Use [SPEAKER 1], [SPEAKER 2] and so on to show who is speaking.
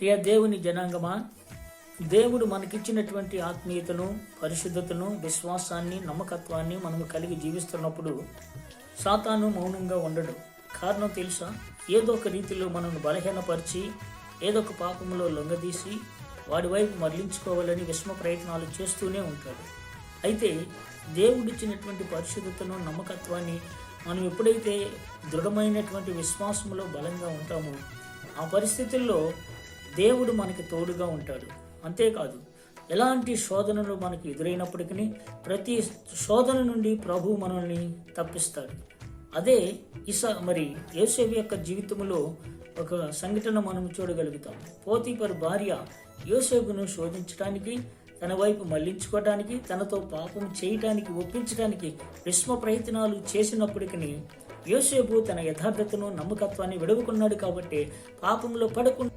[SPEAKER 1] ప్రియ దేవుని జనాంగమా, దేవుడు మనకిచ్చినటువంటి ఆత్మీయతను, పరిశుద్ధతను, విశ్వాసాన్ని, నమ్మకత్వాన్ని మనము కలిగి జీవిస్తున్నప్పుడు సాతాను మౌనంగా ఉండడు. కారణం తెలుసా? ఏదో ఒక రీతిలో మనల్ని బలహీనపరిచి, ఏదో ఒక పాపంలో లొంగదీసి వాడి వైపు మరలించుకోవాలని విషమ ప్రయత్నాలు చేస్తూనే ఉంటాడు. అయితే దేవుడిచ్చినటువంటి పరిశుద్ధతను, నమ్మకత్వాన్ని మనం ఎప్పుడైతే దృఢమైనటువంటి విశ్వాసంలో బలంగా ఉంటామో ఆ పరిస్థితుల్లో దేవుడు మనకి తోడుగా ఉంటాడు. అంతేకాదు, ఎలాంటి శోధనలు మనకి ఎదురైనప్పటికీ ప్రతి శోధన నుండి ప్రభు మనల్ని తప్పిస్తాడు. అదే మరి యోసేపు యొక్క జీవితంలో ఒక సంఘటన మనం చూడగలుగుతాం. పోతీఫరు భార్య యోసేపును శోధించడానికి, తన వైపు మళ్లించుకోవడానికి, తనతో పాపం చేయటానికి, ఒప్పించడానికి విశ్వ ప్రయత్నాలు చేసినప్పటికీ యోసేపు తన యథార్థతను, నమ్మకత్వాన్ని విడవకున్నాడు. కాబట్టి పాపంలో పడకుండా